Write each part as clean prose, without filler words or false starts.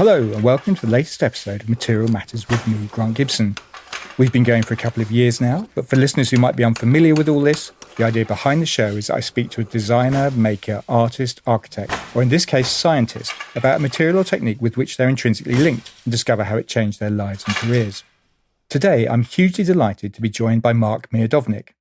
Hello and welcome to the latest episode of Material Matters with me, Grant Gibson. We've been going for a couple of years now, but for listeners who might be unfamiliar with all this, the idea behind the show is that I speak to a designer, maker, artist, architect, or in this case, scientist, about a material or technique with which they're intrinsically linked and discover how it changed their lives and careers. Today, I'm hugely delighted to be joined by Mark Miodownik.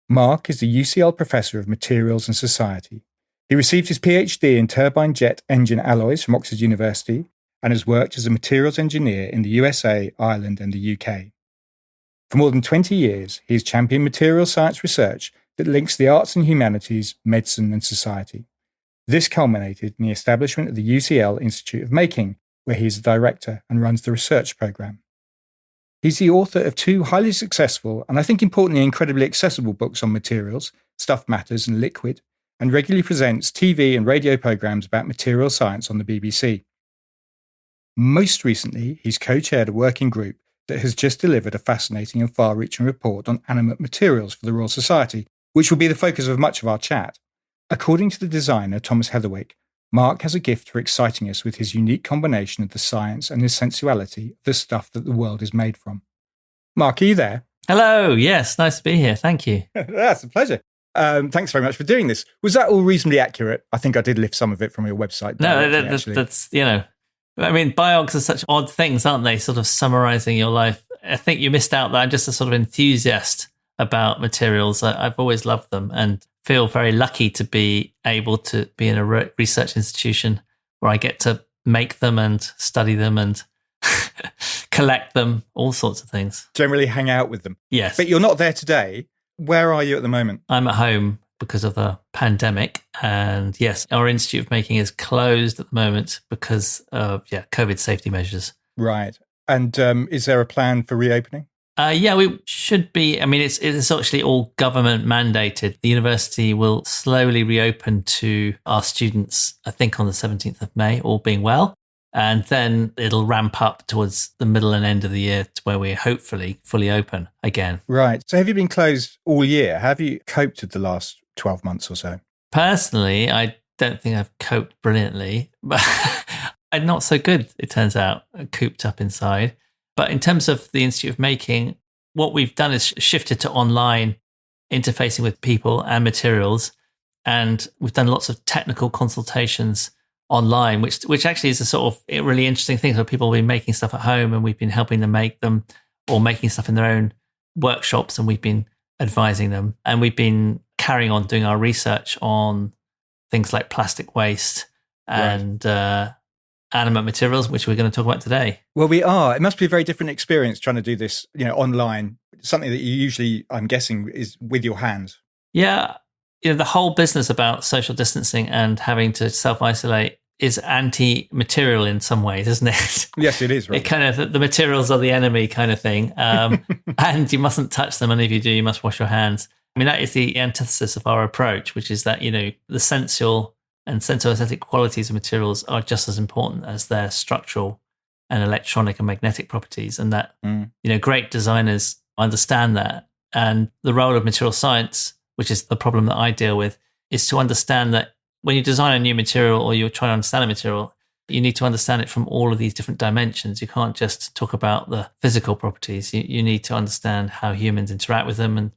Mark is the UCL Professor of Materials and Society. He received his PhD in turbine jet engine alloys from Oxford University and has worked as a materials engineer in the USA, Ireland and the UK. For more than 20 years, he has championed materials science research that links the arts and humanities, medicine and society. This culminated in the establishment of the UCL Institute of Making, where he is a director and runs the research programme. He's the author of two highly successful and I think importantly incredibly accessible books on materials, Stuff Matters and Liquid, and regularly presents TV and radio programmes about material science on the BBC. Most recently, he's co-chaired a working group that has just delivered a fascinating and far-reaching report on animate materials for the Royal Society, which will be the focus of much of our chat. According to the designer Thomas Heatherwick, Mark has a gift for exciting us with his unique combination of the science and the sensuality of the stuff that the world is made from. Mark, are you there? Hello, yes, nice to be here, thank you. That's a pleasure. Thanks very much for doing this. Was that all reasonably accurate? I think I did lift some of it from your website. No, that's, I mean, biogs are such odd things, aren't they? Sort of summarizing your life. I think you missed out that I'm just a sort of enthusiast about materials. I've always loved them and feel very lucky to be able to be in a research institution where I get to make them and study them and collect them, all sorts of things. Generally hang out with them. Yes. But you're not there today. Where are you at the moment? I'm at home because of the pandemic. And yes, our Institute of Making is closed at the moment because of COVID safety measures. Right. And is there a plan for reopening? We should be. I mean, it's actually all government mandated. The university will slowly reopen to our students, I think on the 17th of May, all being well. And then it'll ramp up towards the middle and end of the year to where we're hopefully fully open again. Right. So have you been closed all year? Have you coped with the last 12 months or so? Personally, I don't think I've coped brilliantly, but I'm not so good, it turns out, cooped up inside. But in terms of the Institute of Making, what we've done is shifted to online interfacing with people and materials. And we've done lots of technical consultations online, which actually is a sort of a really interesting thing. So people have been making stuff at home and we've been helping them make them or making stuff in their own workshops and we've been advising them. And we've been carrying on doing our research on things like plastic waste and animate materials, which we're going to talk about today. Well, we are. It must be a very different experience trying to do this, online, something that you usually, I'm guessing, is with your hands. Yeah. The whole business about social distancing and having to self-isolate is anti-material in some ways, isn't it? Yes, it is. Right. It kind of, the materials are the enemy kind of thing. And you mustn't touch them. And if you do, you must wash your hands. I mean, that is the antithesis of our approach, which is that, the sensual and sensoaesthetic qualities of materials are just as important as their structural and electronic and magnetic properties. And that, great designers understand that. And the role of material science, which is the problem that I deal with, is to understand that when you design a new material or you're trying to understand a material, you need to understand it from all of these different dimensions. You can't just talk about the physical properties. You need to understand how humans interact with them and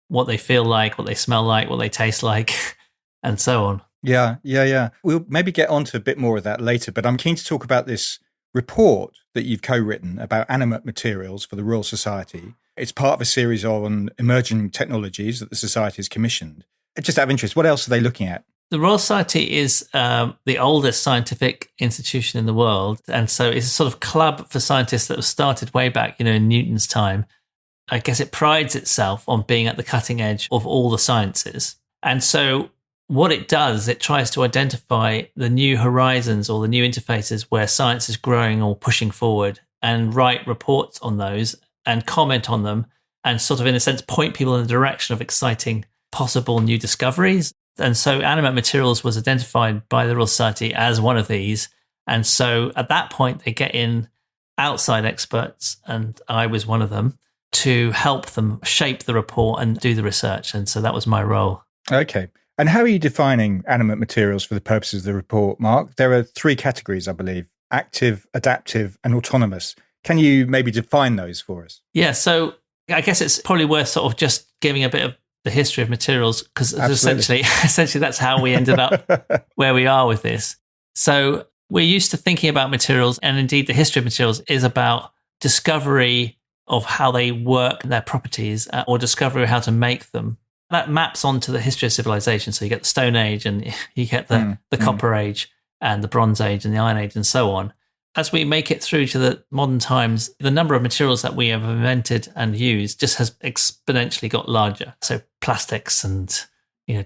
what they feel like, what they smell like, what they taste like, and so on. Yeah. We'll maybe get onto a bit more of that later, but I'm keen to talk about this report that you've co-written about animate materials for the Royal Society. It's part of a series on emerging technologies that the Society has commissioned. Just out of interest, what else are they looking at? The Royal Society is the oldest scientific institution in the world. And so it's a sort of club for scientists that was started way back, in Newton's time. I guess it prides itself on being at the cutting edge of all the sciences. And so what it does, it tries to identify the new horizons or the new interfaces where science is growing or pushing forward and write reports on those and comment on them and sort of, in a sense, point people in the direction of exciting possible new discoveries. And so animate materials was identified by the Royal Society as one of these. And so at that point, they get in outside experts, and I was one of them, to help them shape the report and do the research. And so that was my role. Okay. And how are you defining animate materials for the purposes of the report, Mark? There are three categories, I believe. active, adaptive, and autonomous. Can you maybe define those for us? Yeah, so I guess it's probably worth sort of just giving a bit of the history of materials, because essentially that's how we ended up where we are with this. So we're used to thinking about materials, and indeed the history of materials is about discovery of how they work, their properties, or discovery of how to make them. That maps onto the history of civilization. So you get the Stone Age, and you get the Copper Age, and the Bronze Age, and the Iron Age, and so on. As we make it through to the modern times, the number of materials that we have invented and used just has exponentially got larger. So plastics and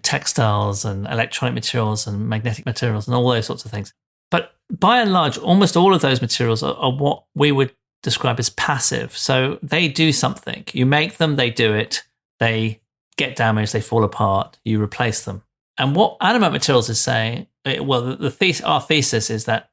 textiles and electronic materials and magnetic materials and all those sorts of things. But by and large, almost all of those materials are what we would describe as passive. So they do something. You make them, they do it, they get damaged, they fall apart, you replace them. And what Animate Materials is saying, well, our thesis is that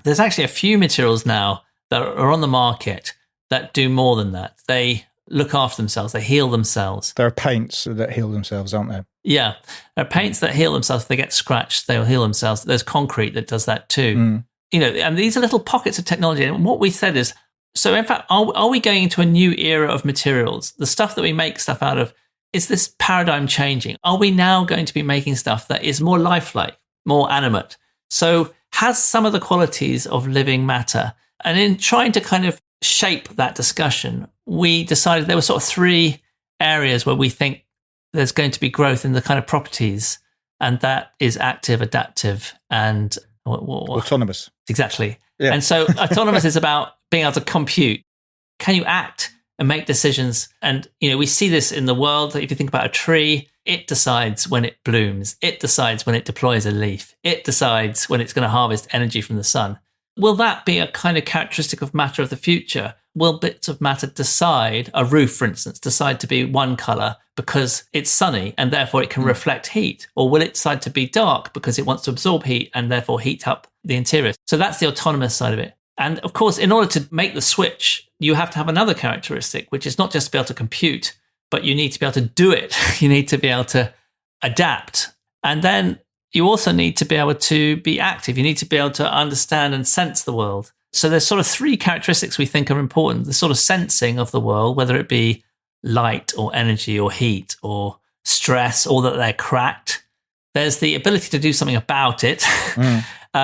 there's actually a few materials now that are on the market that do more than that. They look after themselves. They heal themselves. There are paints that heal themselves, aren't there? Yeah. There are paints that heal themselves. If they get scratched, they'll heal themselves. There's concrete that does that too. And these are little pockets of technology. And what we said is, so in fact, are we going into a new era of materials? The stuff that we make stuff out of, is this paradigm changing? Are we now going to be making stuff that is more lifelike, more animate? So has some of the qualities of living matter. And in trying to kind of shape that discussion, we decided there were sort of three areas where we think there's going to be growth in the kind of properties. And that is active, adaptive, and autonomous. Exactly. Yeah. And so autonomous is about being able to compute. Can you act and make decisions? And, we see this in the world. If you think about a tree, it decides when it blooms. It decides when it deploys a leaf. It decides when it's going to harvest energy from the sun. Will that be a kind of characteristic of matter of the future? Will bits of matter decide, a roof, for instance, decide to be one color because it's sunny and therefore it can reflect heat? Or will it decide to be dark because it wants to absorb heat and therefore heat up the interior? So that's the autonomous side of it. And of course, in order to make the switch, you have to have another characteristic, which is not just to be able to compute, but you need to be able to do it. You need to be able to adapt. And then you also need to be able to be active. You need to be able to understand and sense the world. So there's sort of three characteristics we think are important. The sort of sensing of the world, whether it be light or energy or heat or stress, or that they're cracked. There's the ability to do something about it.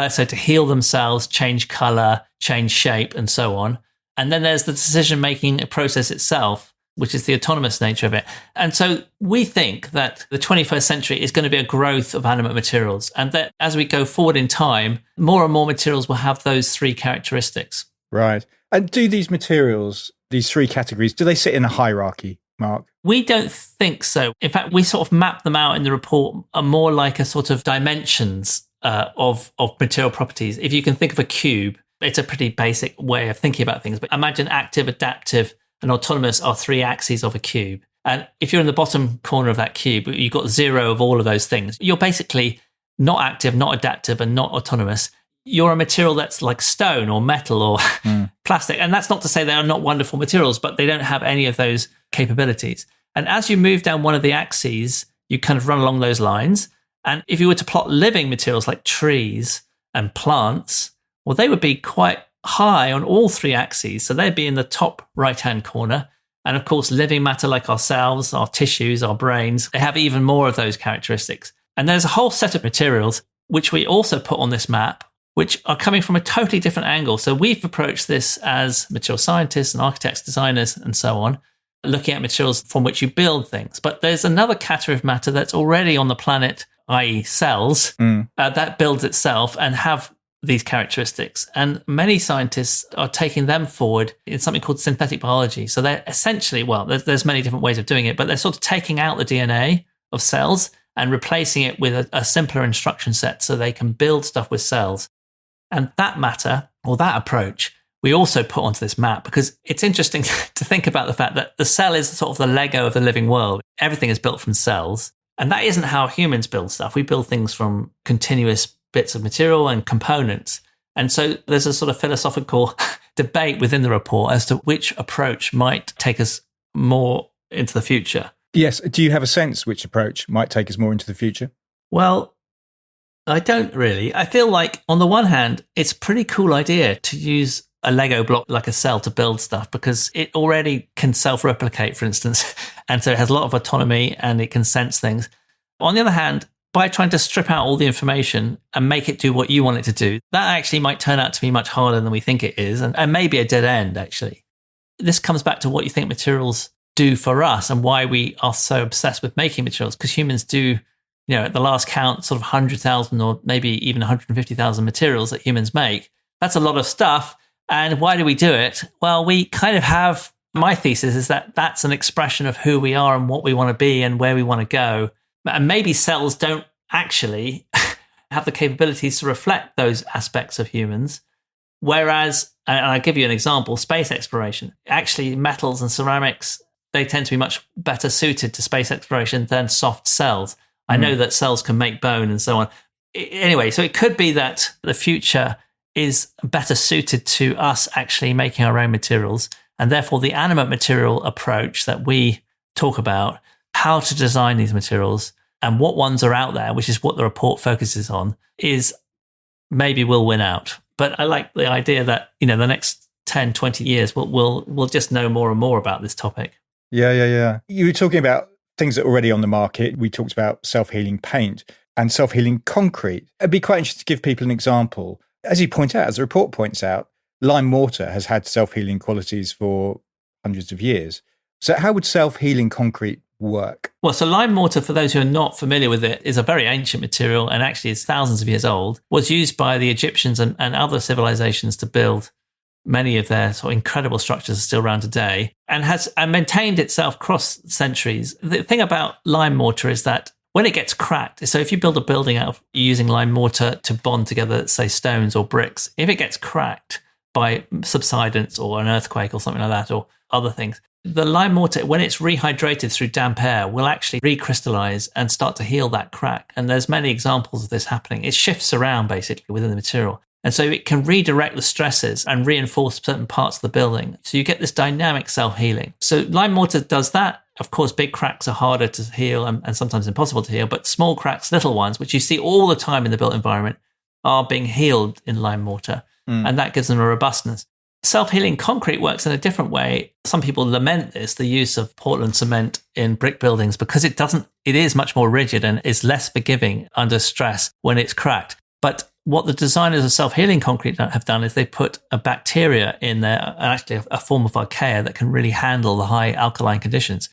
So to heal themselves, change color, change shape, and so on. And then there's the decision-making process itself, which is the autonomous nature of it. And so we think that the 21st century is going to be a growth of animate materials, and that as we go forward in time, more and more materials will have those three characteristics. Right. And do these materials, these three categories, do they sit in a hierarchy, Mark? We don't think so. In fact, we sort of map them out in the report more like a sort of dimensions of material properties. If you can think of a cube, it's a pretty basic way of thinking about things. But imagine active, adaptive, and autonomous are three axes of a cube. And if you're in the bottom corner of that cube, you've got zero of all of those things. You're basically not active, not adaptive, and not autonomous. You're a material that's like stone or metal or plastic. And that's not to say they are not wonderful materials, but they don't have any of those capabilities. And as you move down one of the axes, you kind of run along those lines. And if you were to plot living materials like trees and plants, well, they would be quite high on all three axes. So they'd be in the top right-hand corner. And of course, living matter like ourselves, our tissues, our brains, they have even more of those characteristics. And there's a whole set of materials which we also put on this map, which are coming from a totally different angle. So we've approached this as material scientists and architects, designers, and so on, looking at materials from which you build things. But there's another category of matter that's already on the planet, i.e. cells, that builds itself and have these characteristics. And many scientists are taking them forward in something called synthetic biology. So they're essentially, well, there's many different ways of doing it, but they're sort of taking out the DNA of cells and replacing it with a simpler instruction set so they can build stuff with cells. And that matter, or that approach, we also put onto this map because it's interesting to think about the fact that the cell is sort of the Lego of the living world. Everything is built from cells. And that isn't how humans build stuff. We build things from continuous bits of material and components. And so there's a sort of philosophical debate within the report as to which approach might take us more into the future. Yes. Do you have a sense which approach might take us more into the future? Well, I don't really. I feel like, on the one hand, it's a pretty cool idea to use a Lego block like a cell to build stuff because it already can self-replicate, for instance. And so it has a lot of autonomy and it can sense things. On the other hand, by trying to strip out all the information and make it do what you want it to do, that actually might turn out to be much harder than we think it is, and maybe a dead end, actually. This comes back to what you think materials do for us and why we are so obsessed with making materials, because humans do, at the last count, sort of 100,000 or maybe even 150,000 materials that humans make. That's a lot of stuff. And why do we do it? Well, we kind of have, my thesis is that that's an expression of who we are and what we want to be and where we want to go. And maybe cells don't actually have the capabilities to reflect those aspects of humans. Whereas, and I'll give you an example, space exploration. Actually, metals and ceramics, they tend to be much better suited to space exploration than soft cells. I know that cells can make bone and so on. Anyway, so it could be that the future is better suited to us actually making our own materials. And therefore, the animate material approach that we talk about, how to design these materials and what ones are out there, which is what the report focuses on, is maybe will win out. But I like the idea that, the next 10, 20 years, we'll just know more and more about this topic. Yeah. You were talking about things that are already on the market. We talked about self-healing paint and self-healing concrete. It'd be quite interesting to give people an example. As you point out, as the report points out, lime mortar has had self-healing qualities for hundreds of years. So how would self-healing concrete work? Well, so lime mortar, for those who are not familiar with it, is a very ancient material and actually is thousands of years old, was used by the Egyptians and other civilizations to build many of their sort of incredible structures are still around today, and has maintained itself across centuries. The thing about lime mortar is that when it gets cracked, so if you build a building out of using lime mortar to bond together, say, stones or bricks, if it gets cracked by subsidence or an earthquake or something like that, or other things, the lime mortar, when it's rehydrated through damp air, will actually recrystallize and start to heal that crack. And there's many examples of this happening. It shifts around basically within the material. And so it can redirect the stresses and reinforce certain parts of the building. So you get this dynamic self-healing. So lime mortar does that. Of course, big cracks are harder to heal and sometimes impossible to heal, but small cracks, little ones, which you see all the time in the built environment, are being healed in lime mortar. And that gives them a robustness. Self-healing concrete works in a different way. Some people lament this, the use of Portland cement in brick buildings, because it is much more rigid and is less forgiving under stress when it's cracked. But what the designers of self-healing concrete have done is they put a bacteria in there, actually a form of archaea that can really handle the high alkaline conditions.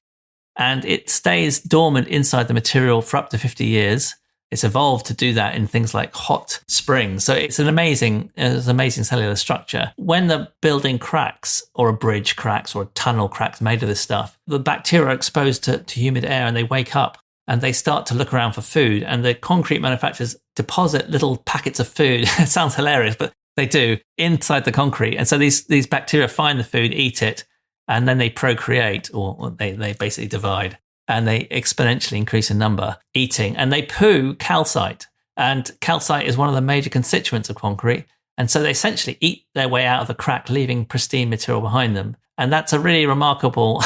And it stays dormant inside the material for up to 50 years. It's evolved to do that in things like hot springs. So it's an amazing cellular structure. When the building cracks, or a bridge cracks, or a tunnel cracks made of this stuff, the bacteria are exposed to humid air and they wake up and they start to look around for food. And the concrete manufacturers deposit little packets of food. It sounds hilarious, but they do, inside the concrete. And so these bacteria find the food, eat it, and then they procreate, or they basically divide. And they exponentially increase in number, eating. And they poo calcite. And calcite is one of the major constituents of concrete. And so they essentially eat their way out of the crack, leaving pristine material behind them. And that's a really remarkable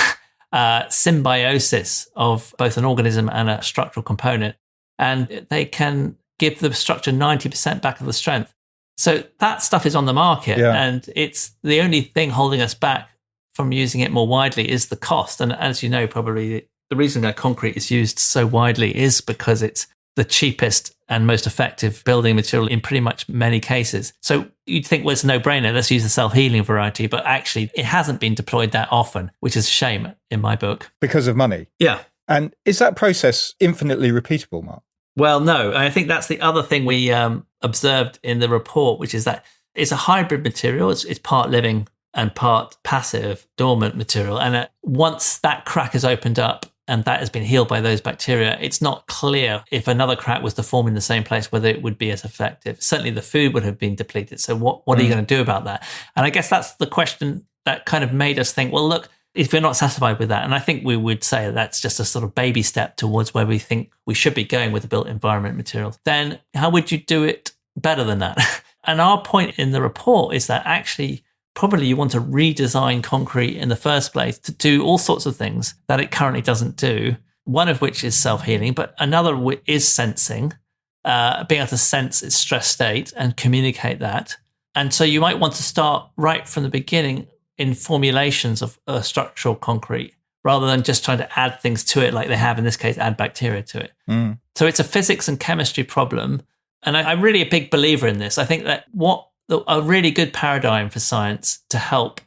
symbiosis of both an organism and a structural component. And they can give the structure 90% back of the strength. So that stuff is on the market. Yeah. And it's the only thing holding us back from using it more widely is the cost. And as you know, probably the reason that concrete is used so widely is because it's the cheapest and most effective building material in pretty much many cases. So you'd think, well, it's a no-brainer, let's use the self-healing variety, but actually it hasn't been deployed that often, which is a shame in my book. Because of money? Yeah. And is that process infinitely repeatable, Mark? Well, no. I think that's the other thing we observed in the report, which is that it's a hybrid material. It's part living and part passive, dormant material. And once that crack is opened up, and that has been healed by those bacteria, it's not clear if another crack was to form in the same place, whether it would be as effective. Certainly the food would have been depleted. So what are you going to do about that? And I guess that's the question that kind of made us think, well, look, if we're not satisfied with that, and I think we would say that's just a sort of baby step towards where we think we should be going with the built environment materials, then how would you do it better than that? And our point in the report is that actually probably you want to redesign concrete in the first place to do all sorts of things that it currently doesn't do, one of which is self-healing, but another is sensing. being able to sense its stress state and communicate that. And so you might want to start right from the beginning in formulations of structural concrete rather than just trying to add things to it like they have in this case, add bacteria to it. So it's a physics and chemistry problem. And I'm really a big believer in this. I think that a really good paradigm for science to help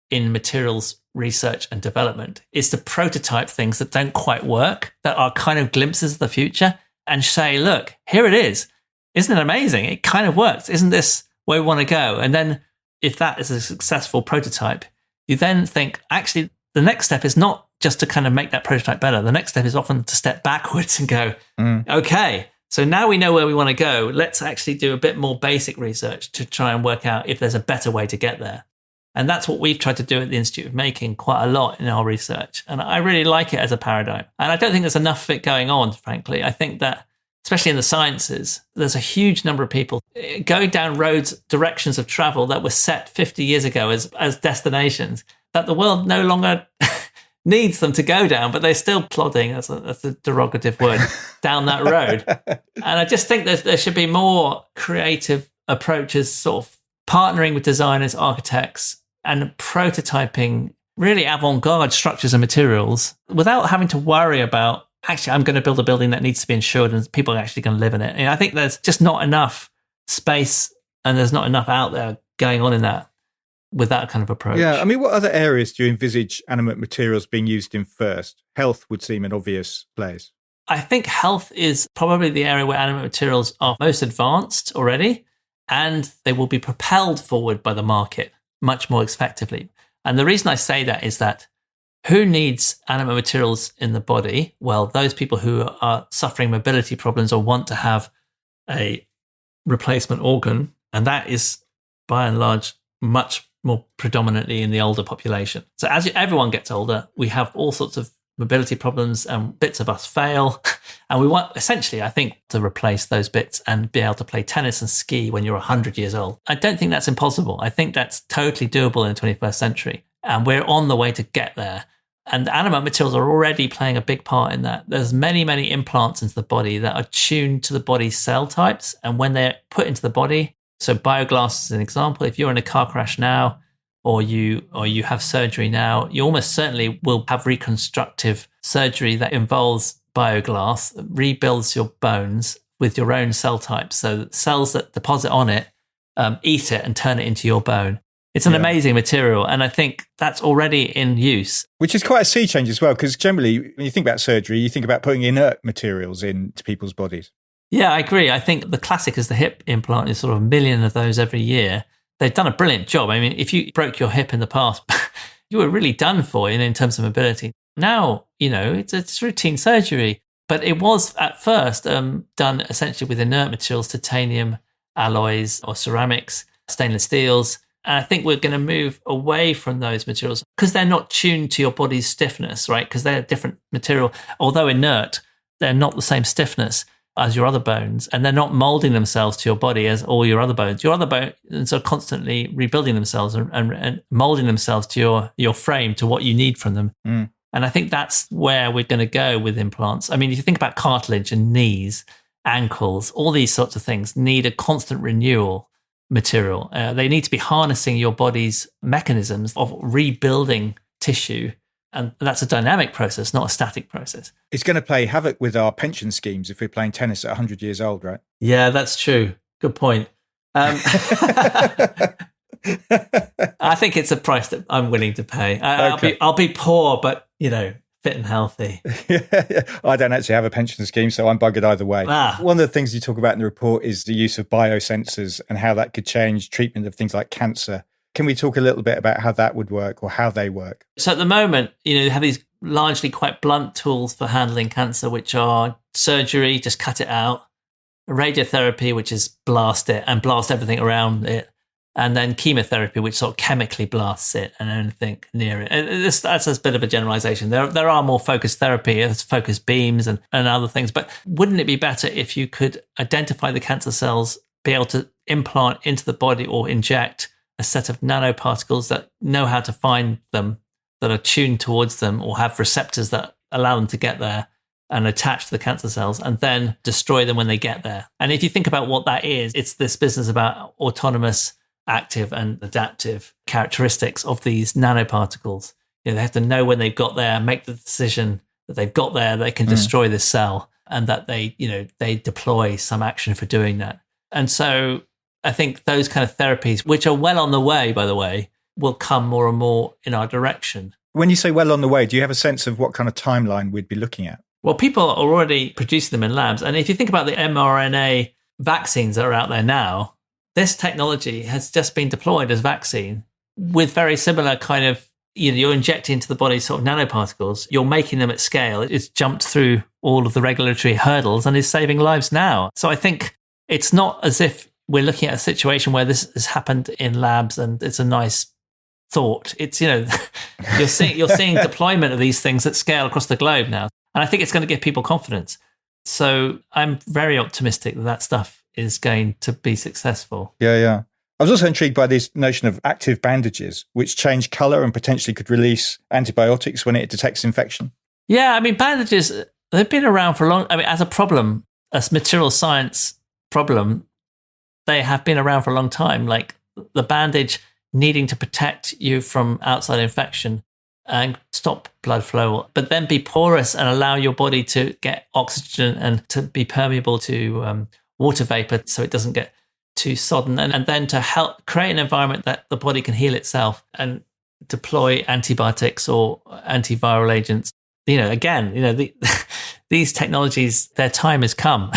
in materials research and development is to prototype things that don't quite work, that are kind of glimpses of the future, and say, look, here it is. Isn't it amazing? It kind of works. Isn't this where we want to go? And then if that is a successful prototype, you then think, actually, the next step is not just to kind of make that prototype better. The next step is often to step backwards and go, okay, so now we know where we want to go. Let's actually do a bit more basic research to try and work out if there's a better way to get there. And that's what we've tried to do at the Institute of Making quite a lot in our research. And I really like it as a paradigm. And I don't think there's enough of it going on, frankly. I think that, especially in the sciences, there's a huge number of people going down roads, directions of travel that were set 50 years ago as destinations that the world no longer needs them to go down, but they're still plodding, that's a derogative word, down that road. And I just think there should be more creative approaches, sort of partnering with designers, architects, and prototyping really avant-garde structures and materials without having to worry about, actually, I'm going to build a building that needs to be insured and people are actually going to live in it. And I think there's just not enough space and there's not enough out there going on in that with that kind of approach. Yeah, I mean, what other areas do you envisage animate materials being used in first? Health would seem an obvious place. I think health is probably the area where animate materials are most advanced already, and they will be propelled forward by the market much more effectively. And the reason I say that is that who needs animate materials in the body? Well, those people who are suffering mobility problems or want to have a replacement organ, and that is by and large much more predominantly in the older population. So as everyone gets older, we have all sorts of mobility problems and bits of us fail. And we want, essentially, I think, to replace those bits and be able to play tennis and ski when you're 100 years old. I don't think that's impossible. I think that's totally doable in the 21st century. And we're on the way to get there. And animate materials are already playing a big part in that. There's many, many implants into the body that are tuned to the body's cell types. And when they're put into the body, so bioglass is an example. If you're in a car crash now, or you have surgery now, you almost certainly will have reconstructive surgery that involves bioglass, rebuilds your bones with your own cell types. So cells that deposit on it eat it and turn it into your bone. It's an amazing material, and I think that's already in use. Which is quite a sea change as well, because generally, when you think about surgery, you think about putting inert materials into people's bodies. Yeah, I agree. I think the classic is the hip implant. Is sort of 1 million of those every year. They've done a brilliant job. I mean, if you broke your hip in the past, you were really done for in terms of mobility. Now, it's routine surgery, but it was at first done essentially with inert materials, titanium, alloys or ceramics, stainless steels. And I think we're going to move away from those materials because they're not tuned to your body's stiffness, right? Because they're a different material. Although inert, they're not the same stiffness as your other bones, and they're not molding themselves to your body as all your other bones. Your other bones are constantly rebuilding themselves and molding themselves to your frame, to what you need from them. And I think that's where we're going to go with implants. I mean, if you think about cartilage and knees, ankles, all these sorts of things need a constant renewal material. They need to be harnessing your body's mechanisms of rebuilding tissue. And that's a dynamic process, not a static process. It's going to play havoc with our pension schemes if we're playing tennis at 100 years old, right? Yeah, that's true. Good point. I think it's a price that I'm willing to pay. I'll be poor, but, fit and healthy. I don't actually have a pension scheme, so I'm buggered either way. One of the things you talk about in the report is the use of biosensors and how that could change treatment of things like cancer. Can we talk a little bit about how that would work or how they work? So at the moment, you have these largely quite blunt tools for handling cancer, which are surgery, just cut it out, radiotherapy, which is blast it and blast everything around it, and then chemotherapy, which sort of chemically blasts it and anything near it. That's a bit of a generalization. There are more focused therapy, there's focused beams and other things, but wouldn't it be better if you could identify the cancer cells, be able to implant into the body or inject a set of nanoparticles that know how to find them, that are tuned towards them or have receptors that allow them to get there, and attach to the cancer cells and then destroy them when they get there. And if you think about what that is, it's this business about autonomous, active and adaptive characteristics of these nanoparticles. They have to know when they've got there, make the decision that they've got there, they can destroy this cell, and that they deploy some action for doing that. And so I think those kind of therapies, which are well on the way, by the way, will come more and more in our direction. When you say well on the way, do you have a sense of what kind of timeline we'd be looking at? Well, people are already producing them in labs. And if you think about the mRNA vaccines that are out there now, this technology has just been deployed as vaccine with very similar kind of, you're injecting into the body sort of nanoparticles, you're making them at scale. It's jumped through all of the regulatory hurdles and is saving lives now. So I think it's not as if we're looking at a situation where this has happened in labs and it's a nice thought. It's, you're seeing deployment of these things at scale across the globe now. And I think it's going to give people confidence. So I'm very optimistic that stuff is going to be successful. Yeah. I was also intrigued by this notion of active bandages, which change color and potentially could release antibiotics when it detects infection. Yeah, I mean, bandages, they've been around for a long, as a problem, as material science problem, they have been around for a long time. Like the bandage needing to protect you from outside infection and stop blood flow, but then be porous and allow your body to get oxygen and to be permeable to water vapor so it doesn't get too sodden, and then to help create an environment that the body can heal itself and deploy antibiotics or antiviral agents. These technologies, their time has come.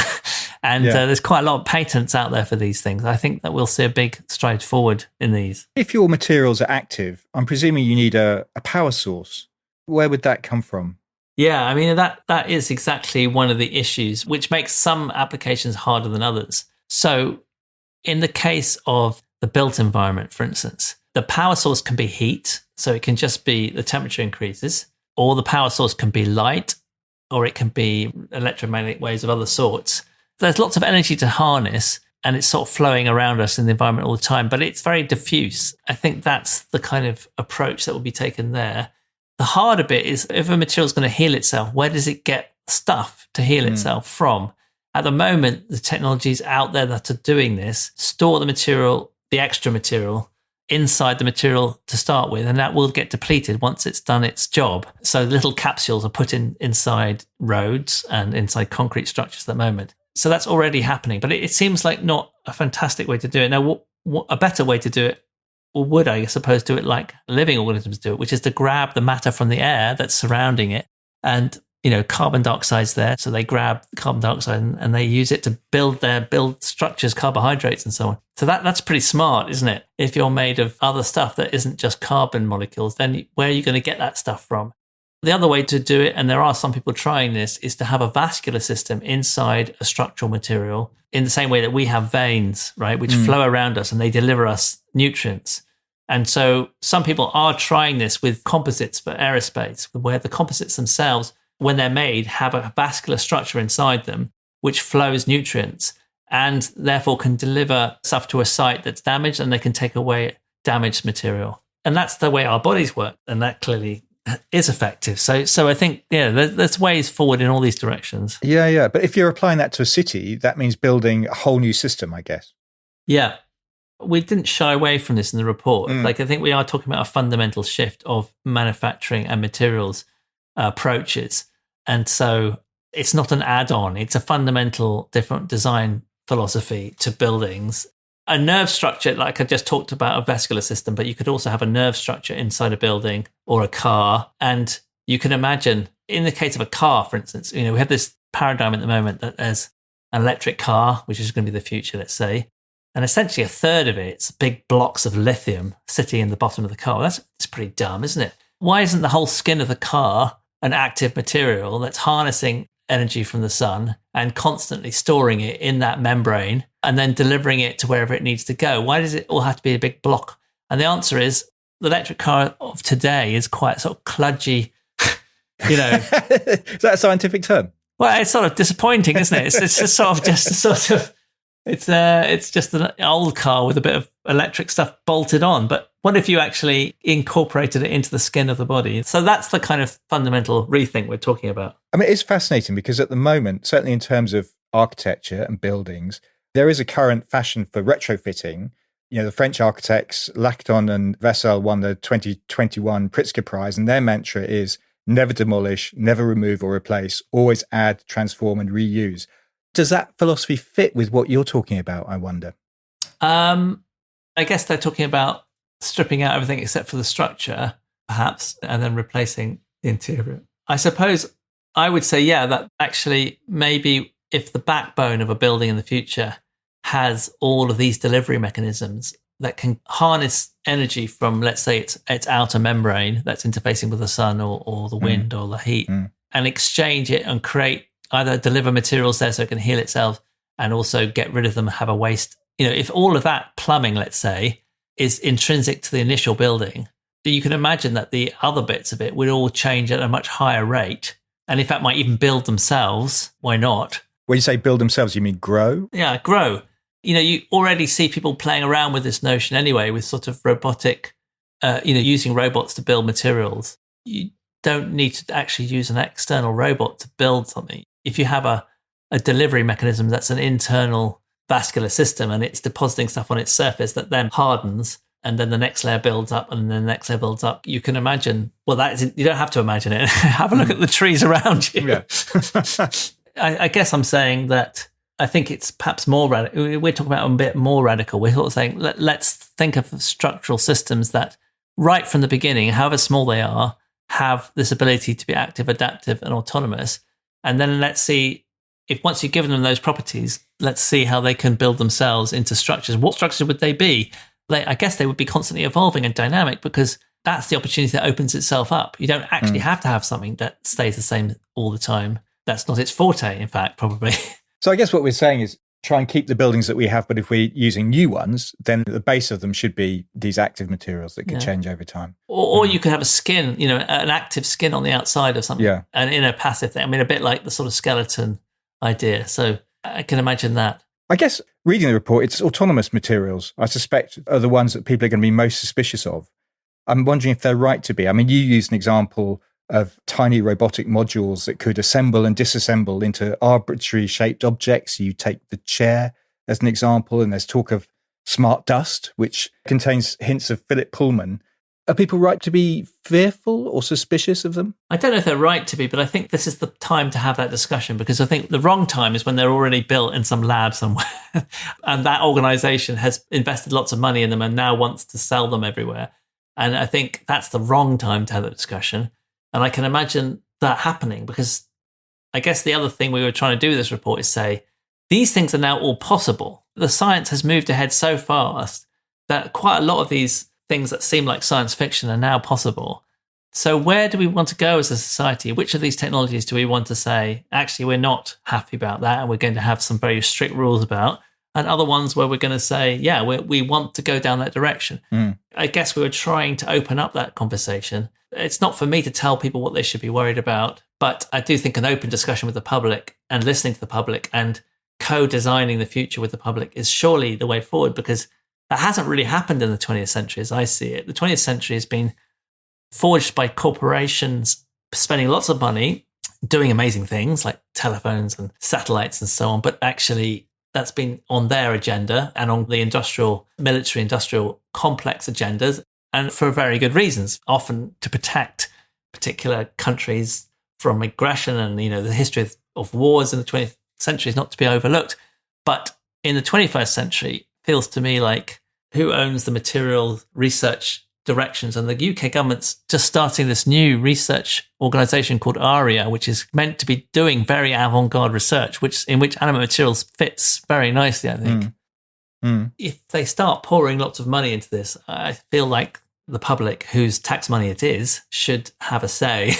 And there's quite a lot of patents out there for these things. I think that we'll see a big stride forward in these. If your materials are active, I'm presuming you need a power source. Where would that come from? Yeah, I mean, that is exactly one of the issues, which makes some applications harder than others. So in the case of the built environment, for instance, the power source can be heat. So it can just be the temperature increases, or the power source can be light, or it can be electromagnetic waves of other sorts. There's lots of energy to harness, and it's sort of flowing around us in the environment all the time, but it's very diffuse. I think that's the kind of approach that will be taken there. The harder bit is, if a material is going to heal itself, where does it get stuff to heal itself from? At the moment, the technologies out there that are doing this store the material, the extra material, inside the material to start with, and that will get depleted once it's done its job. So little capsules are put inside roads and inside concrete structures at the moment. So that's already happening, but it seems like not a fantastic way to do it. Now, what a better way to do it, or would I suppose do it like living organisms do it, which is to grab the matter from the air that's surrounding it, and carbon dioxide's there, so they grab carbon dioxide and they use it to build structures, carbohydrates and so on. So that's pretty smart, isn't it? If you're made of other stuff that isn't just carbon molecules, then where are you going to get that stuff from? The other way to do it, and there are some people trying this, is to have a vascular system inside a structural material in the same way that we have veins, right, which flow around us and they deliver us nutrients. And so some people are trying this with composites for aerospace, where the composites themselves, when they're made, have a vascular structure inside them, which flows nutrients and therefore can deliver stuff to a site that's damaged, and they can take away damaged material. And that's the way our bodies work. And that clearly is effective. So I think, there's ways forward in all these directions. Yeah. But if you're applying that to a city, that means building a whole new system, I guess. Yeah. We didn't shy away from this in the report. I think we are talking about a fundamental shift of manufacturing and materials approaches. And so it's not an add-on. It's a fundamental different design philosophy to buildings. A nerve structure, like I just talked about, a vascular system, but you could also have a nerve structure inside a building or a car. And you can imagine, in the case of a car, for instance, we have this paradigm at the moment that there's an electric car, which is going to be the future, let's say. And essentially a third of it's big blocks of lithium sitting in the bottom of the car. That's pretty dumb, isn't it? Why isn't the whole skin of the car an active material that's harnessing energy from the sun and constantly storing it in that membrane and then delivering it to wherever it needs to go? Why does it all have to be a big block? And the answer is the electric car of today is quite sort of kludgy, Is that a scientific term? Well, it's sort of disappointing, isn't it? It's just an old car with a bit of electric stuff bolted on. But What if you actually incorporated it into the skin of the body? So that's the kind of fundamental rethink we're talking about. I mean, it's fascinating because at the moment, certainly in terms of architecture and buildings, there is a current fashion for retrofitting. The French architects Lacton and Vassal won the 2021 Pritzker Prize, and their mantra is never demolish, never remove or replace, always add, transform and reuse. Does that philosophy fit with what you're talking about, I wonder? I guess they're talking about stripping out everything except for the structure, perhaps, and then replacing the interior. I suppose I would say, yeah, that actually maybe if the backbone of a building in the future has all of these delivery mechanisms that can harness energy from, let's say, its outer membrane that's interfacing with the sun or the wind or the heat, and exchange it and create either deliver materials there so it can heal itself and also get rid of them and have a waste. If all of that plumbing, let's say, is intrinsic to the initial building, you can imagine that the other bits of it would all change at a much higher rate. And in fact, might even build themselves. Why not? When you say build themselves, you mean grow? Yeah, grow. You already see people playing around with this notion anyway, with sort of robotic, using robots to build materials. You don't need to actually use an external robot to build something. If you have a delivery mechanism that's an internal vascular system and it's depositing stuff on its surface that then hardens and then the next layer builds up and then the next layer builds up, you can imagine, you don't have to imagine it. Have a look at the trees around you. Yeah. I guess I'm saying that I think it's perhaps more radical. We're talking about a bit more radical. We're sort of saying, let's think of structural systems that right from the beginning, however small they are, have this ability to be active, adaptive and autonomous. And then let's see if once you've given them those properties, let's see how they can build themselves into structures. What structures would they be? I guess they would be constantly evolving and dynamic because that's the opportunity that opens itself up. You don't actually have to have something that stays the same all the time. That's not its forte, in fact, probably. So I guess what we're saying is try and keep the buildings that we have, but if we're using new ones, then the base of them should be these active materials that could change over time. Or you could have a skin, an active skin on the outside of something, an inner passive thing. I mean, a bit like the sort of skeleton idea. So I can imagine that. I guess reading the report, it's autonomous materials, I suspect, are the ones that people are going to be most suspicious of. I'm wondering if they're right to be. I mean, you used an example of tiny robotic modules that could assemble and disassemble into arbitrary shaped objects. You take the chair as an example, and there's talk of smart dust, which contains hints of Philip Pullman. Are people right to be fearful or suspicious of them? I don't know if they're right to be, but I think this is the time to have that discussion, because I think the wrong time is when they're already built in some lab somewhere and that organization has invested lots of money in them and now wants to sell them everywhere. And I think that's the wrong time to have that discussion. And I can imagine that happening because I guess the other thing we were trying to do with this report is say, these things are now all possible. The science has moved ahead so fast that quite a lot of these things that seem like science fiction are now possible. So where do we want to go as a society? Which of these technologies do we want to say, actually, we're not happy about that and we're going to have some very strict rules about, and other ones where we're going to say, yeah, we want to go down that direction. I guess we were trying to open up that conversation. It's not for me to tell people what they should be worried about, but I do think an open discussion with the public and listening to the public and co-designing the future with the public is surely the way forward, because that hasn't really happened in the 20th century as I see it. The 20th century has been forged by corporations spending lots of money doing amazing things like telephones and satellites and so on, but actually that's been on their agenda and on the military industrial complex agendas, and for very good reasons, often to protect particular countries from aggression. And, the history of wars in the 20th century is not to be overlooked. But in the 21st century, feels to me like who owns the material research directions? And the UK government's just starting this new research organisation called ARIA, which is meant to be doing very avant-garde research, in which Animate Materials fits very nicely, I think. If they start pouring lots of money into this, I feel like the public, whose tax money it is, should have a say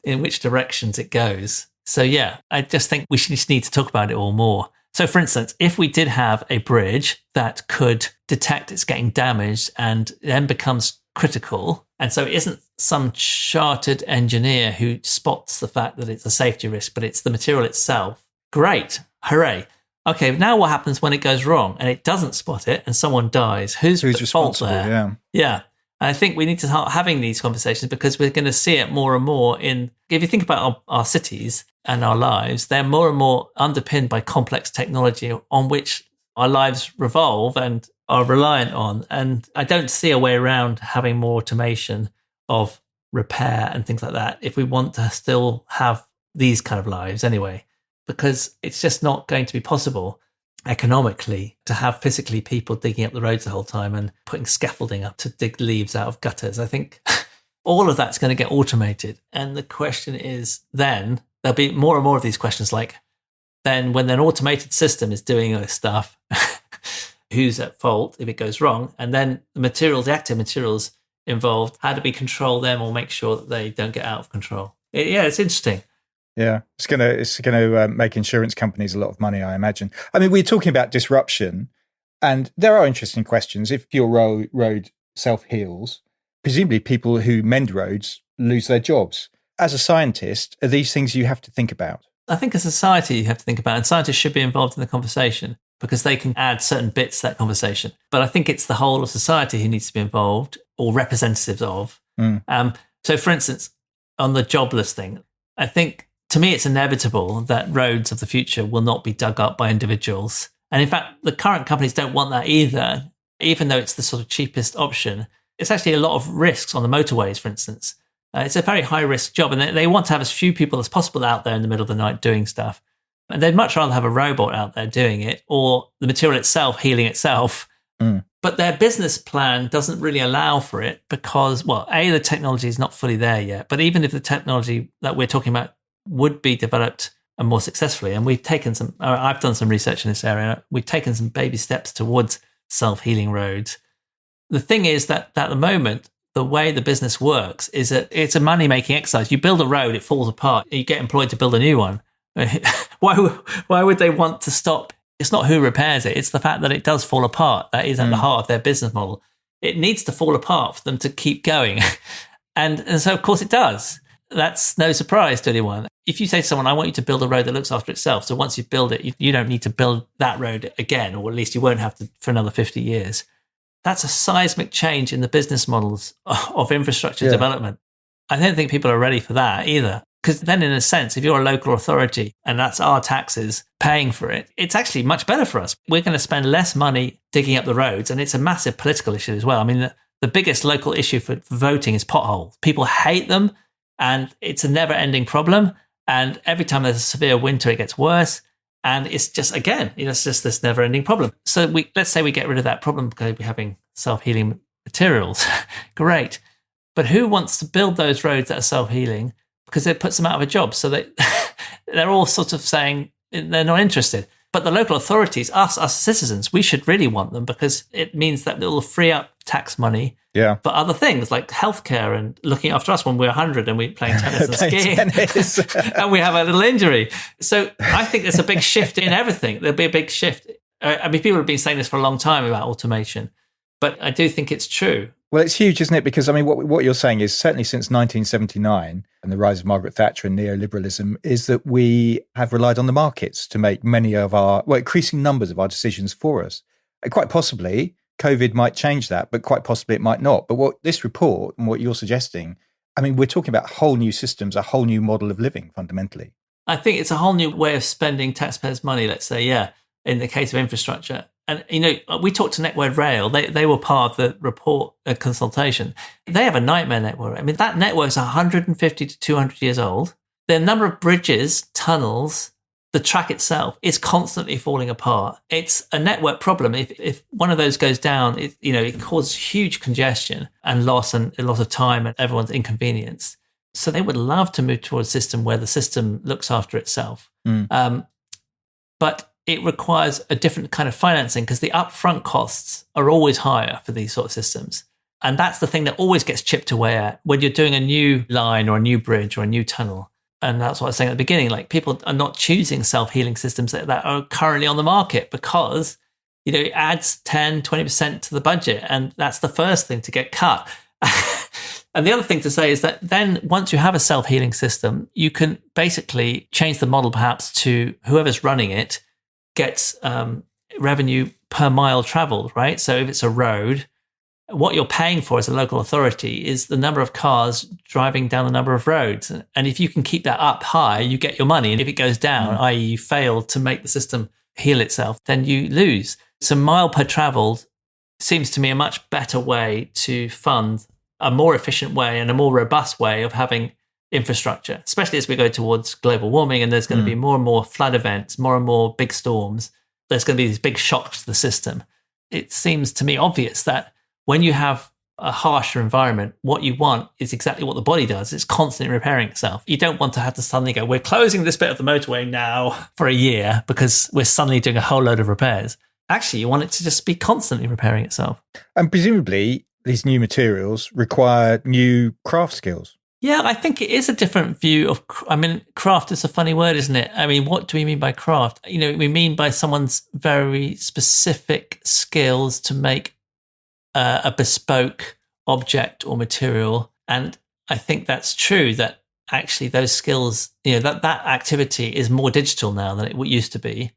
in which directions it goes. So yeah, I just think we just need to talk about it all more. So for instance, if we did have a bridge that could detect it's getting damaged and then becomes critical, and so it isn't some chartered engineer who spots the fact that it's a safety risk, but it's the material itself, great, hooray. Okay, now what happens when it goes wrong and it doesn't spot it and someone dies? Who's at fault responsible there? Yeah. And I think we need to start having these conversations because we're going to see it more and more if you think about our cities and our lives, they're more and more underpinned by complex technology on which our lives revolve and are reliant on. And I don't see a way around having more automation of repair and things like that if we want to still have these kind of lives anyway, because it's just not going to be possible economically to have physically people digging up the roads the whole time and putting scaffolding up to dig leaves out of gutters. I think all of that's going to get automated. And the question is then, there'll be more and more of these questions like, then when an automated system is doing this stuff, who's at fault if it goes wrong? And then the active materials involved, how do we control them or make sure that they don't get out of control? It's interesting. Yeah, it's gonna make insurance companies a lot of money, I imagine. I mean, we're talking about disruption, and there are interesting questions. If your road self-heals, presumably people who mend roads lose their jobs. As a scientist, are these things you have to think about? I think as a society you have to think about, and scientists should be involved in the conversation because they can add certain bits to that conversation. But I think it's the whole of society who needs to be involved or representatives of. So, for instance, on the jobless thing, I think to me, it's inevitable that roads of the future will not be dug up by individuals. And in fact, the current companies don't want that either, even though it's the sort of cheapest option. It's actually a lot of risks on the motorways, for instance. It's a very high-risk job, and they want to have as few people as possible out there in the middle of the night doing stuff. And they'd much rather have a robot out there doing it or the material itself healing itself. But their business plan doesn't really allow for it because, well, A, the technology is not fully there yet. But even if the technology that we're talking about would be developed and more successfully. And I've done some research in this area. We've taken some baby steps towards self-healing roads. The thing is that at the moment, the way the business works is that it's a money-making exercise. You build a road, it falls apart. You get employed to build a new one. Why would they want to stop? It's not who repairs it. It's the fact that it does fall apart. That is at the heart of their business model. It needs to fall apart for them to keep going. And so, of course, it does. That's no surprise to anyone. If you say to someone, I want you to build a road that looks after itself, so once you build it, you don't need to build that road again, or at least you won't have to for another 50 years. That's a seismic change in the business models of infrastructure development. I don't think people are ready for that either. Because then, in a sense, if you're a local authority and that's our taxes paying for it, it's actually much better for us. We're going to spend less money digging up the roads, and it's a massive political issue as well. I mean, the biggest local issue for voting is potholes. People hate them. And it's a never-ending problem. And every time there's a severe winter, it gets worse. And it's just, again, it's just this never-ending problem. So let's say we get rid of that problem because we're having self-healing materials. Great. But who wants to build those roads that are self-healing? Because it puts them out of a job. So they're all sort of saying they're not interested. But the local authorities, us citizens, we should really want them because it means that it will free up tax money for other things like healthcare and looking after us when we're 100 and we're playing tennis and skiing and we have a little injury. So I think there's a big shift in everything. There'll be a big shift. I mean, people have been saying this for a long time about automation, but I do think it's true. Well, it's huge, isn't it? Because, I mean, what you're saying is certainly since 1979 and the rise of Margaret Thatcher and neoliberalism is that we have relied on the markets to make many of increasing numbers of our decisions for us. And quite possibly, COVID might change that, but quite possibly it might not. But what this report and what you're suggesting, I mean, we're talking about whole new systems, a whole new model of living, fundamentally. I think it's a whole new way of spending taxpayers' money, let's say, in the case of infrastructure. And, we talked to Network Rail. They were part of the report consultation. They have a nightmare network. I mean, that network is 150 to 200 years old. The number of bridges, tunnels, the track itself is constantly falling apart. It's a network problem. If one of those goes down, it causes huge congestion and loss of time and everyone's inconvenienced. So they would love to move towards a system where the system looks after itself. But it requires a different kind of financing because the upfront costs are always higher for these sort of systems. And that's the thing that always gets chipped away at when you're doing a new line or a new bridge or a new tunnel. And that's what I was saying at the beginning, like people are not choosing self-healing systems that are currently on the market because, it adds 10, 20% to the budget. And that's the first thing to get cut. And the other thing to say is that then once you have a self-healing system, you can basically change the model perhaps to whoever's running it gets revenue per mile traveled, right? So if it's a road, what you're paying for as a local authority is the number of cars driving down the number of roads. And if you can keep that up high, you get your money. And if it goes down, i.e. you fail to make the system heal itself, then you lose. So mile per traveled seems to me a much better way to fund a more efficient way and a more robust way of having infrastructure, especially as we go towards global warming and there's going to be more and more flood events, more and more big storms. There's going to be these big shocks to the system. It seems to me obvious that when you have a harsher environment, what you want is exactly what the body does. It's constantly repairing itself. You don't want to have to suddenly go, we're closing this bit of the motorway now for a year because we're suddenly doing a whole load of repairs. Actually, you want it to just be constantly repairing itself. And presumably, these new materials require new craft skills. Yeah, I think it is a different view of, craft is a funny word, isn't it? I mean, what do we mean by craft? We mean by someone's very specific skills to make a bespoke object or material. And I think that's true that actually those skills, that activity is more digital now than it used to be.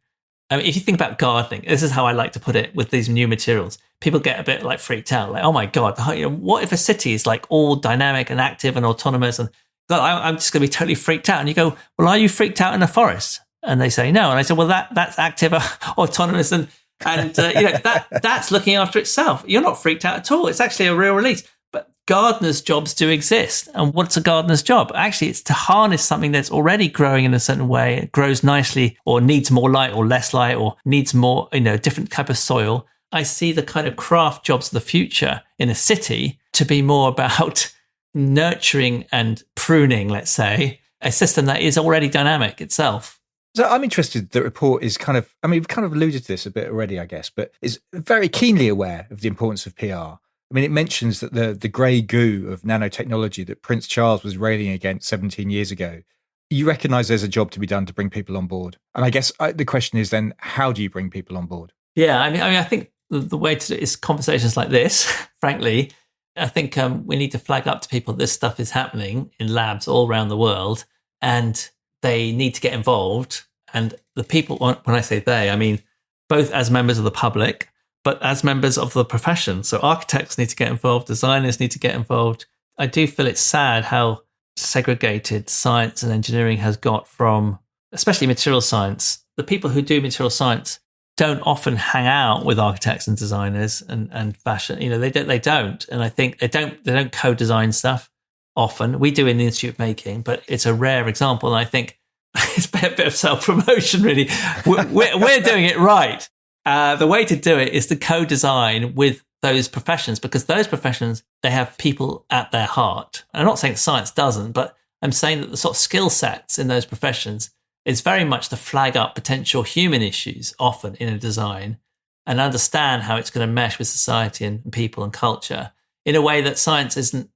I mean, if you think about gardening, this is how I like to put it with these new materials. People get a bit like freaked out, like, oh my God, what if a city is like all dynamic and active and autonomous? And God, I'm just going to be totally freaked out. And you go, well, are you freaked out in a forest? And they say no. And I say, well, that's active, autonomous, and that's looking after itself. You're not freaked out at all. It's actually a real release. But gardeners' jobs do exist. And what's a gardener's job? Actually, it's to harness something that's already growing in a certain way. It grows nicely or needs more light or less light or needs more, different type of soil. I see the kind of craft jobs of the future in a city to be more about nurturing and pruning, let's say, a system that is already dynamic itself. So I'm interested, the report is we've kind of alluded to this a bit already, I guess, but is very keenly aware of the importance of PR. I mean, it mentions that the grey goo of nanotechnology that Prince Charles was railing against 17 years ago, you recognise there's a job to be done to bring people on board. And I guess the question is then, how do you bring people on board? Yeah, I think the way to do it is conversations like this, frankly. I think we need to flag up to people this stuff is happening in labs all around the world and they need to get involved. And the people, when I say they, I mean both as members of the public, but as members of the profession. So architects need to get involved, designers need to get involved. I do feel it's sad how segregated science and engineering has got from, especially material science. The people who do material science don't often hang out with architects and designers and fashion. They don't. And I think they don't co-design stuff often. We do in the Institute of Making, but it's a rare example. And I think it's a bit of self-promotion, really. We're doing it right. The way to do it is to co-design with those professions, because those professions, they have people at their heart. I'm not saying science doesn't, but I'm saying that the sort of skill sets in those professions is very much to flag up potential human issues often in a design and understand how it's going to mesh with society and people and culture in a way that science isn't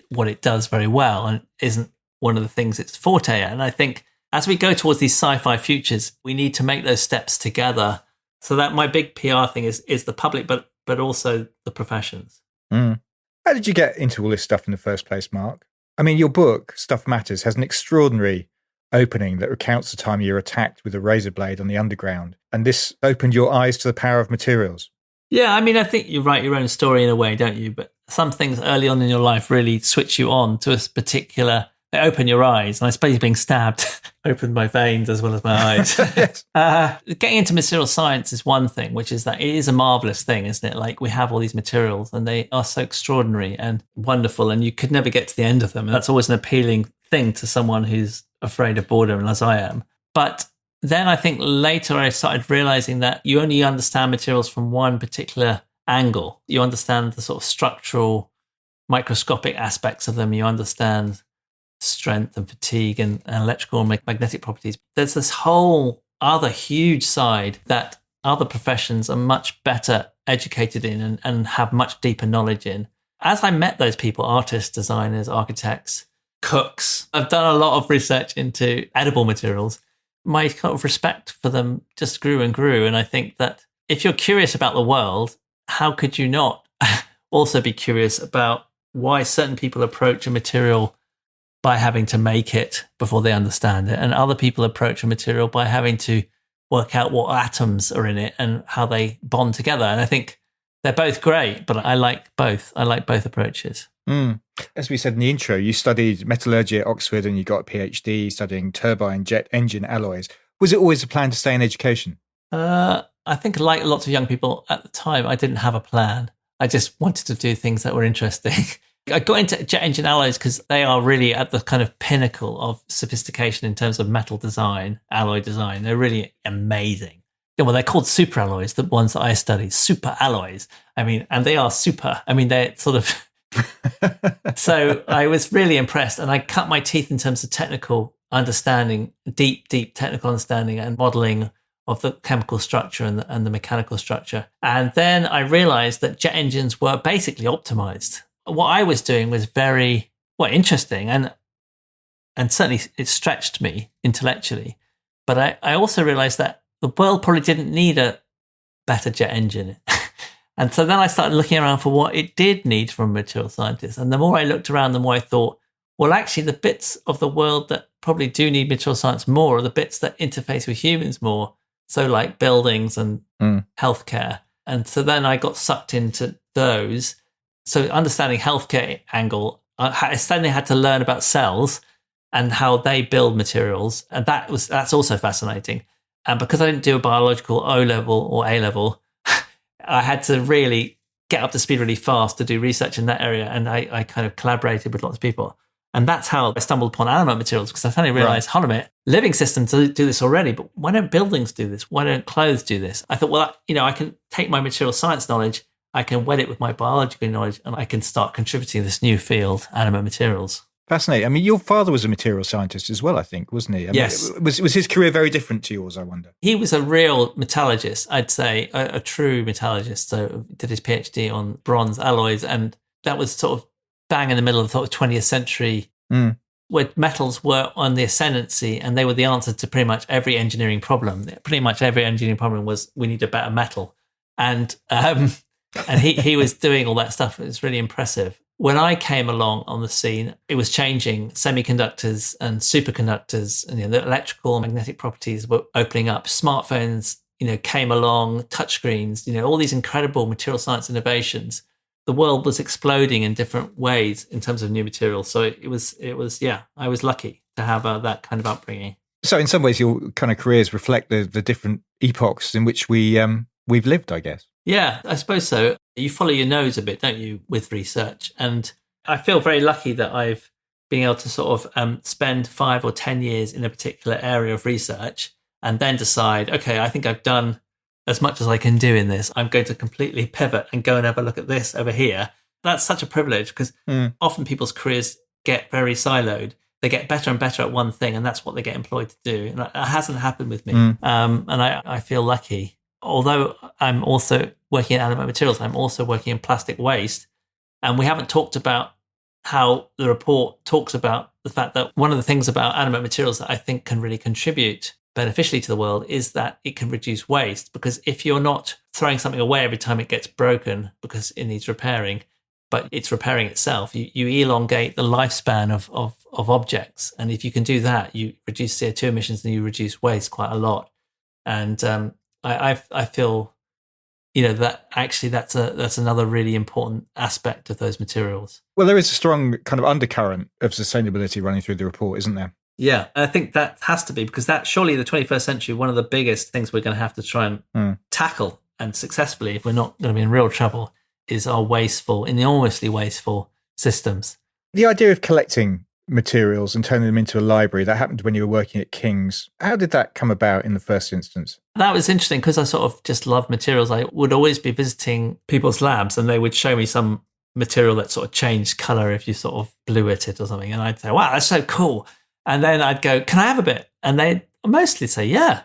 what it does very well and isn't one of the things it's forte at. And I think as we go towards these sci-fi futures, we need to make those steps together. So that my big PR thing is the public, but also the professions. How did you get into all this stuff in the first place, Mark? I mean, your book, Stuff Matters, has an extraordinary opening that recounts the time you were attacked with a razor blade on the underground. And this opened your eyes to the power of materials. Yeah, I mean, I think you write your own story in a way, don't you? But some things early on in your life really switch you on to a particular, they open your eyes. And I suppose being stabbed opened my veins as well as my eyes. Yes. Getting into material science is one thing, which is that it is a marvelous thing, isn't it? Like we have all these materials and they are so extraordinary and wonderful and you could never get to the end of them. And that's always an appealing thing to someone who's afraid of boredom, as I am. But then I think later I started realizing that you only understand materials from one particular angle. You understand the sort of structural, microscopic aspects of them. You understand strength and fatigue and electrical and magnetic properties. There's this whole other huge side that other professions are much better educated in and have much deeper knowledge in. As I met those people, artists, designers, architects, cooks, I've done a lot of research into edible materials. My kind of respect for them just grew and grew. And I think that if you're curious about the world, how could you not also be curious about why certain people approach a material by having to make it before they understand it, and other people approach a material by having to work out what atoms are in it and how they bond together. And I think They're both great, but I like both. I like both approaches. As we said in the intro, you studied metallurgy at Oxford and you got a PhD studying turbine jet engine alloys. Was it always a plan to stay in education? I think, like lots of young people at the time, I didn't have a plan. I just wanted to do things that were interesting. I got into jet engine alloys because they are really at the kind of pinnacle of sophistication in terms of metal design, alloy design. They're really amazing. Well, they're called super alloys, the ones that I studied, super alloys. I mean, and they are super. I mean, they're sort of... So I was really impressed, and I cut my teeth in terms of technical understanding, deep technical understanding and modeling of the chemical structure and the mechanical structure. And then I realized that jet engines were basically optimized. What I was doing was very interesting, and certainly it stretched me intellectually. But I also realized that the world probably didn't need a better jet engine. And so then I started looking around for what it did need from a material scientist. And the more I looked around, the more I thought, well, actually, the bits of the world that probably do need material science more are the bits that interface with humans more. So like buildings and healthcare. And so then I got sucked into those. So understanding healthcare angle, I suddenly had to learn about cells and how they build materials. And that's also fascinating. And because I didn't do a biological O-level or A-level, I had to really get up to speed really fast to do research in that area. And I kind of collaborated with lots of people. And that's how I stumbled upon Animate Materials, because I suddenly realized, hold on a minute, living systems do this already, but why don't buildings do this? Why don't clothes do this? I thought, well, I can take my material science knowledge, I can wed it with my biological knowledge, and I can start contributing to this new field, Animate Materials. Fascinating. I mean, your father was a material scientist as well, I think, wasn't he? Yes. Was his career very different to yours, I wonder? He was a real metallurgist, I'd say, a true metallurgist. So did his PhD on bronze alloys, and that was sort of bang in the middle of the 20th century, where metals were on the ascendancy, and they were the answer to pretty much every engineering problem. Pretty much every engineering problem was, we need a better metal. And he was doing all that stuff. It was really impressive. When I came along on the scene, it was changing. Semiconductors and superconductors, and the electrical and magnetic properties were opening up. Smartphones, came along, touchscreens, all these incredible material science innovations. The world was exploding in different ways in terms of new materials. So it was, I was lucky to have that kind of upbringing. So in some ways, your kind of careers reflect the different epochs in which we've lived, I guess. Yeah, I suppose so. You follow your nose a bit, don't you, with research? And I feel very lucky that I've been able to sort of spend 5 or 10 years in a particular area of research and then decide, okay, I think I've done as much as I can do in this. I'm going to completely pivot and go and have a look at this over here. That's such a privilege, because often people's careers get very siloed. They get better and better at one thing, and that's what they get employed to do. And that hasn't happened with me. And I feel lucky. Although I'm also working in Animate Materials, I'm also working in plastic waste. And we haven't talked about how the report talks about the fact that one of the things about Animate Materials that I think can really contribute beneficially to the world is that it can reduce waste. Because if you're not throwing something away every time it gets broken because it needs repairing, but it's repairing itself, you elongate the lifespan of objects. And if you can do that, you reduce CO2 emissions and you reduce waste quite a lot. And I feel, that actually that's another really important aspect of those materials. Well, there is a strong kind of undercurrent of sustainability running through the report, isn't there? Yeah, I think that has to be, because that surely the 21st century, one of the biggest things we're going to have to try and tackle, and successfully, if we're not going to be in real trouble, is our enormously wasteful systems. The idea of collecting materials and turning them into a library, that happened when you were working at King's. How did that come about in the first instance? That was interesting, because I sort of just love materials. I would always be visiting people's labs, and they would show me some material that sort of changed color if you sort of blew at it or something. And I'd say, wow, that's so cool. And then I'd go, can I have a bit? And they'd mostly say, yeah,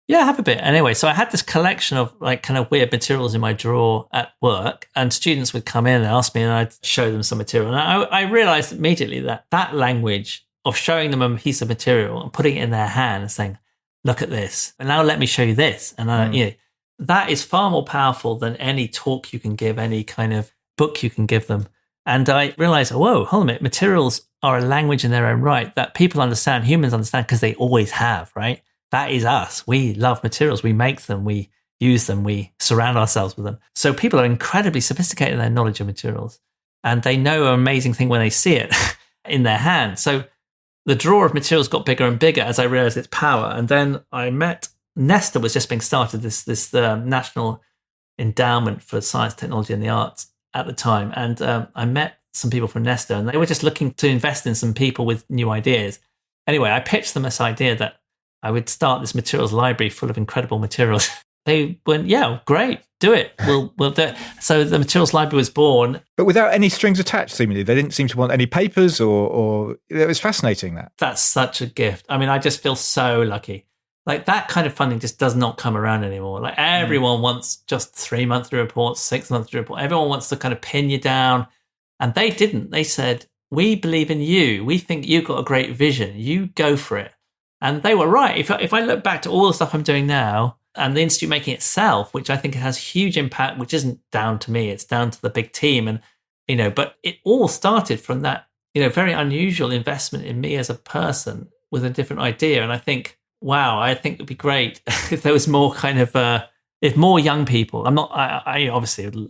have a bit. Anyway, so I had this collection of like kind of weird materials in my drawer at work, and students would come in and ask me, and I'd show them some material. And I realized immediately that language of showing them a piece of material and putting it in their hand and saying, look at this, and now let me show you this. And that is far more powerful than any talk you can give, any kind of book you can give them. And I realized, whoa, hold on a minute, materials are a language in their own right that people understand, humans understand, because they always have, right? That is us. We love materials. We make them. We use them, we surround ourselves with them. So people are incredibly sophisticated in their knowledge of materials, and they know an amazing thing when they see it in their hand. So the drawer of materials got bigger and bigger as I realized its power. And then I met Nesta was just being started, this National Endowment for Science, Technology and the Arts at the time. And I met some people from Nesta, and they were just looking to invest in some people with new ideas. Anyway, I pitched them this idea that I would start this materials library full of incredible materials. They went, yeah, great, do it. We'll do it. So the materials library was born. But without any strings attached, seemingly. They didn't seem to want any papers or it was fascinating, that. That's such a gift. I mean, I just feel so lucky. Like, that kind of funding just does not come around anymore. Like, everyone wants just 3 monthly reports, 6 monthly reports. Everyone wants to kind of pin you down. And they didn't. They said, we believe in you. We think you've got a great vision. You go for it. And they were right. If I look back to all the stuff I'm doing now, and the Institute making itself, which I think has huge impact, which isn't down to me, it's down to the big team. And, but it all started from that, very unusual investment in me as a person with a different idea. And I think, wow, I think it would be great if there was more kind of, if more young people, I obviously,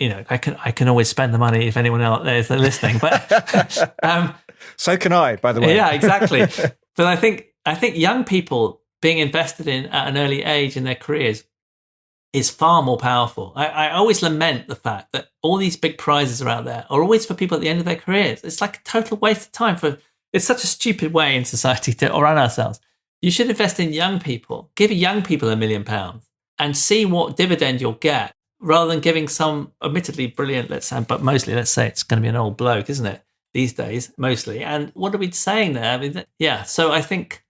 I can always spend the money if anyone else there is listening, but. So can I, by the way. Yeah, exactly. But I think young people being invested in at an early age in their careers is far more powerful. I always lament the fact that all these big prizes are out there are always for people at the end of their careers. It's like a total waste of time it's such a stupid way in society to run ourselves. You should invest in young people, give young people £1 million and see what dividend you'll get rather than giving some admittedly brilliant, let's say it's going to be an old bloke, isn't it? These days, mostly. And what are we saying there? I mean, so I think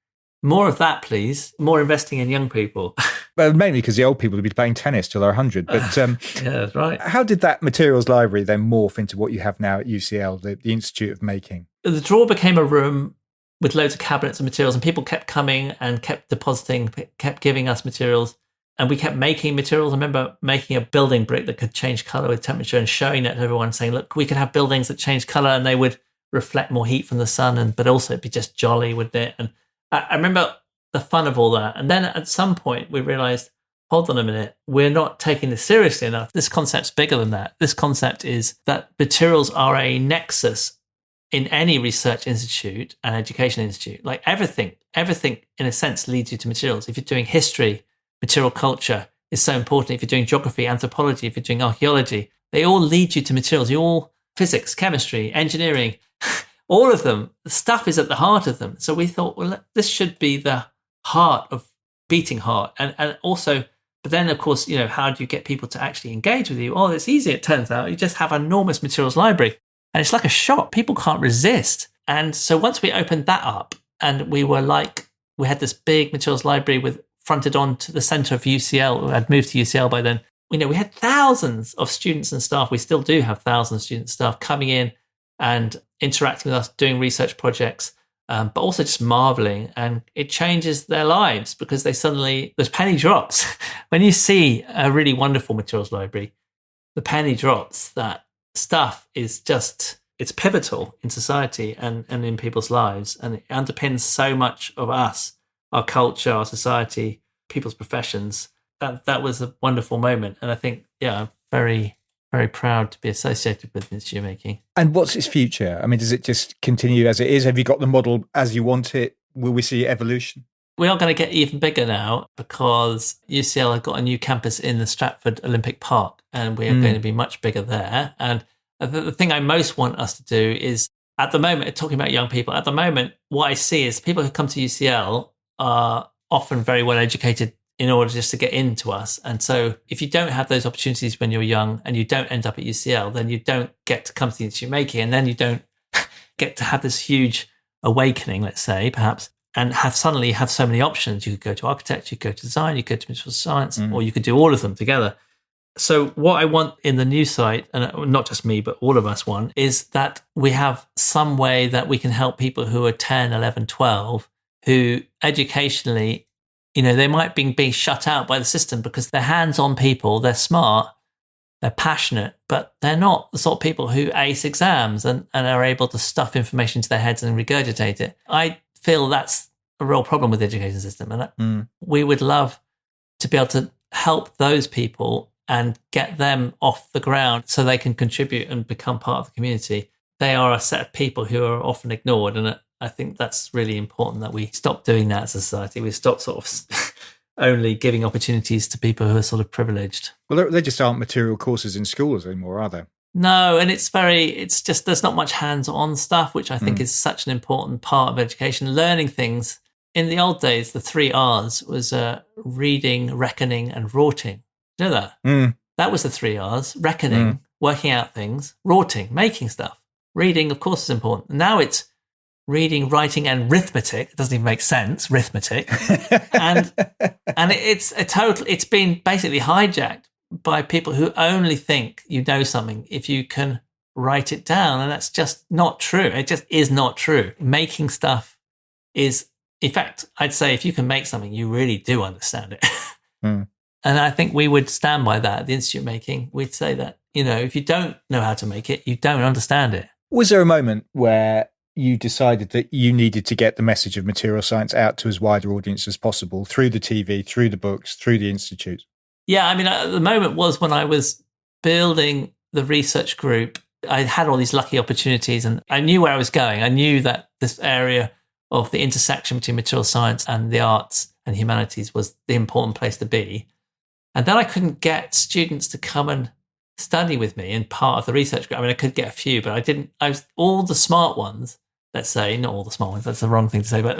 more of that, please. More investing in young people. Well, mainly because the old people will be playing tennis till they're 100. But yeah, that's right. How did that materials library then morph into what you have now at UCL, the Institute of Making? The drawer became a room with loads of cabinets of materials, and people kept coming and kept depositing, kept giving us materials. And we kept making materials. I remember making a building brick that could change color with temperature and showing it to everyone, saying, look, we could have buildings that change color and they would reflect more heat from the sun, but also it'd be just jolly, wouldn't it? And I remember the fun of all that. And then at some point we realized, hold on a minute, we're not taking this seriously enough. This concept's bigger than that. This concept is that materials are a nexus in any research institute and education institute. Like everything in a sense leads you to materials. If you're doing history, material culture is so important. If you're doing geography, anthropology, if you're doing archaeology, they all lead you to materials. Physics, chemistry, engineering, all of them, the stuff is at the heart of them. So we thought, well, this should be the heart of beating heart. And also, but then of course, how do you get people to actually engage with you? Oh, it's easy, it turns out. You just have an enormous materials library. And it's like a shop. People can't resist. And so once we opened that up, and we had this big materials library fronted on to the center of UCL. I'd moved to UCL by then. We had thousands of students and staff. We still do have thousands of students and staff coming in and interacting with us, doing research projects, but also just marveling. And it changes their lives because there's penny drops. When you see a really wonderful materials library, the penny drops. That stuff is it's pivotal in society and in people's lives. And it underpins so much of us, our culture, our society, people's professions. That was a wonderful moment. And I think, I'm very, very proud to be associated with Institute of Making. And what's its future? I mean, does it just continue as it is? Have you got the model as you want it? Will we see evolution? We are going to get even bigger now because UCL have got a new campus in the Stratford Olympic Park, and we are going to be much bigger there. And the thing I most want us to do is, at the moment, talking about young people, at the moment, what I see is people who come to UCL are often very well educated in order just to get into us. And so if you don't have those opportunities when you're young and you don't end up at UCL, then you don't get to come to the Institute of Making, and then you don't get to have this huge awakening, let's say, perhaps, and suddenly have so many options. You could go to architecture, you could go to design, you could go to material science, or you could do all of them together. So what I want in the new site, and not just me, but all of us want, is that we have some way that we can help people who are 10, 11, 12, who educationally, they might be being shut out by the system because they're hands-on people, they're smart, they're passionate, but they're not the sort of people who ace exams and are able to stuff information into their heads and regurgitate it. I feel that's a real problem with the education system. And we would love to be able to help those people and get them off the ground so they can contribute and become part of the community. They are a set of people who are often ignored. And I think that's really important that we stop doing that as a society. We stop sort of only giving opportunities to people who are sort of privileged. Well, there just aren't material courses in schools anymore, are there? No, and it's just, there's not much hands-on stuff, which I think is such an important part of education. Learning things. In the old days, the 3 R's was reading, reckoning, and rorting. Do you know that? That was the 3 R's. Reckoning, working out things. Rorting, making stuff. Reading, of course, is important. Now it's reading, writing, and arithmetic. It doesn't even make sense, arithmetic. and it's been basically hijacked by people who only think you know something if you can write it down. And that's just not true. It just is not true. Making stuff is, in fact, I'd say if you can make something, you really do understand it. And I think we would stand by that at the Institute Making. We'd say that, if you don't know how to make it, you don't understand it. Was there a moment where you decided that you needed to get the message of material science out to as wide an audience as possible through the TV, through the books, through the Institute? Yeah, I mean, the moment was when I was building the research group. I had all these lucky opportunities and I knew where I was going. I knew that this area of the intersection between material science and the arts and humanities was the important place to be. And then I couldn't get students to come and study with me in part of the research group. I mean, I could get a few, but I didn't. All the smart ones, let's say, not all the smart ones, that's the wrong thing to say, but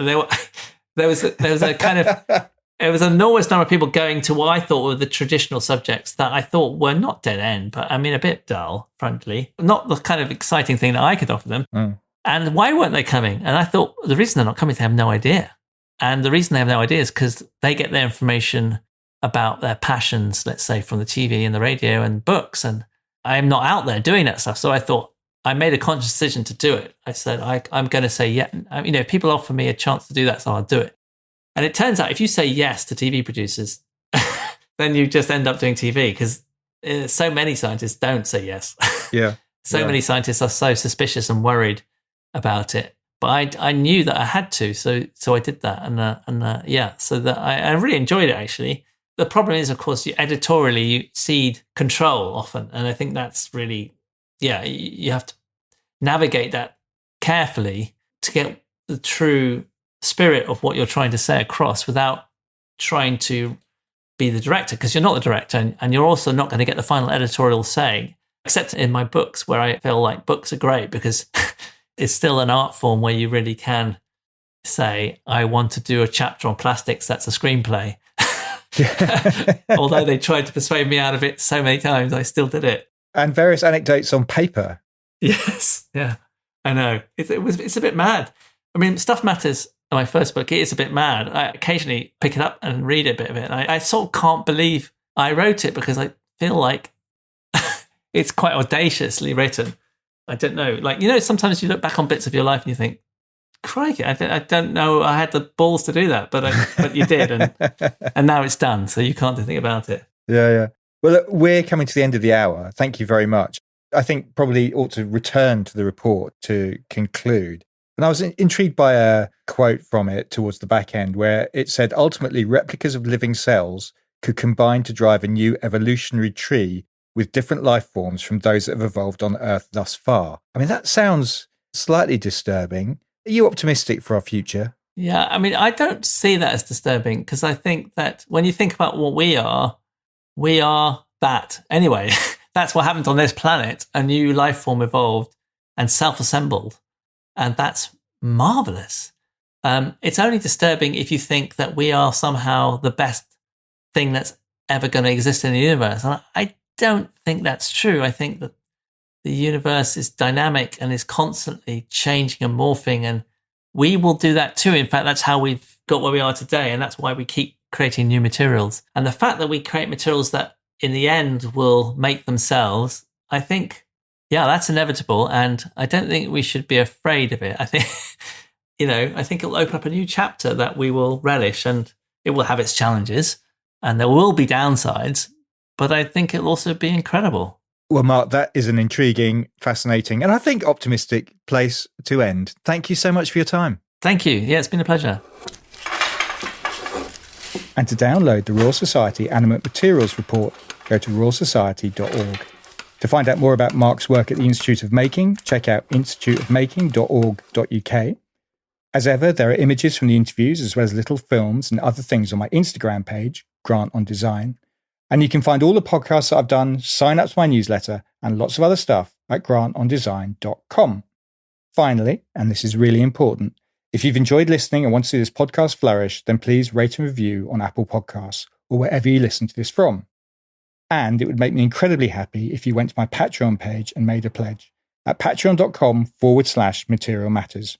there was a kind of, it was an enormous number of people going to what I thought were the traditional subjects that I thought were not dead end, but I mean, a bit dull, frankly. Not the kind of exciting thing that I could offer them. And why weren't they coming? And I thought the reason they're not coming is they have no idea. And the reason they have no idea is because they get their information about their passions, let's say, from the TV and the radio and books. And I'm not out there doing that stuff. So I thought, I made a conscious decision to do it. I said, I'm going to say, yeah, if people offer me a chance to do that, so I'll do it. And it turns out if you say yes to TV producers, then you just end up doing TV because so many scientists don't say yes. Yeah. Many scientists are so suspicious and worried about it. But I knew that I had to, so I did that. So that I really enjoyed it, actually. The problem is, of course, editorially, you cede control often. And I think that's really, you have to navigate that carefully to get the true spirit of what you're trying to say across without trying to be the director, because you're not the director and you're also not going to get the final editorial say, except in my books where I feel like books are great because it's still an art form where you really can say, I want to do a chapter on plastics, that's a screenplay. Although they tried to persuade me out of it so many times, I still did it. And various anecdotes on paper. Yes, yeah, I know. It's a bit mad. I mean, Stuff Matters, my first book, it is a bit mad. I occasionally pick it up and read a bit of it. And I sort of can't believe I wrote it because I feel like it's quite audaciously written. I don't know. Like, sometimes you look back on bits of your life and you think, crikey, I don't know I had the balls to do that, but you did. And now it's done, so you can't do anything about it. Yeah. Well, look, we're coming to the end of the hour. Thank you very much. I think probably ought to return to the report to conclude. And I was intrigued by a quote from it towards the back end where it said, ultimately, replicas of living cells could combine to drive a new evolutionary tree with different life forms from those that have evolved on Earth thus far. I mean, that sounds slightly disturbing. Are you optimistic for our future? Yeah, I mean, I don't see that as disturbing because I think that when you think about what we are that. Anyway, that's what happened on this planet. A new life form evolved and self-assembled. And that's marvelous. It's only disturbing if you think that we are somehow the best thing that's ever going to exist in the universe. And I don't think that's true. I think that the universe is dynamic and is constantly changing and morphing, and we will do that too. In fact, that's how we've got where we are today, and that's why we keep creating new materials. And the fact that we create materials that in the end will make themselves, I think, that's inevitable, and I don't think we should be afraid of it. I think, I think it'll open up a new chapter that we will relish, and it will have its challenges, and there will be downsides, but I think it'll also be incredible. Well, Mark, that is an intriguing, fascinating, and I think optimistic place to end. Thank you so much for your time. Thank you. Yeah, it's been a pleasure. And to download the Royal Society Animate Materials report, go to royalsociety.org. To find out more about Mark's work at the Institute of Making, check out instituteofmaking.org.uk. As ever, there are images from the interviews as well as little films and other things on my Instagram page, Grant on Design. And you can find all the podcasts that I've done, sign up to my newsletter, and lots of other stuff at grantondesign.com. Finally, and this is really important, if you've enjoyed listening and want to see this podcast flourish, then please rate and review on Apple Podcasts or wherever you listen to this from. And it would make me incredibly happy if you went to my Patreon page and made a pledge at patreon.com/Material Matters.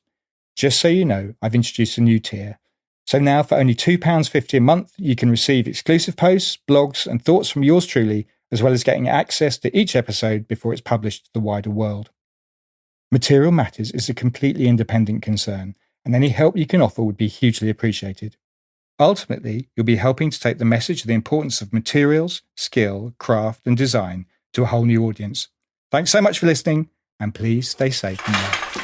Just so you know, I've introduced a new tier. So now for only £2.50 a month, you can receive exclusive posts, blogs, and thoughts from yours truly, as well as getting access to each episode before it's published to the wider world. Material Matters is a completely independent concern, and any help you can offer would be hugely appreciated. Ultimately, you'll be helping to take the message of the importance of materials, skill, craft, and design to a whole new audience. Thanks so much for listening, and please stay safe and well.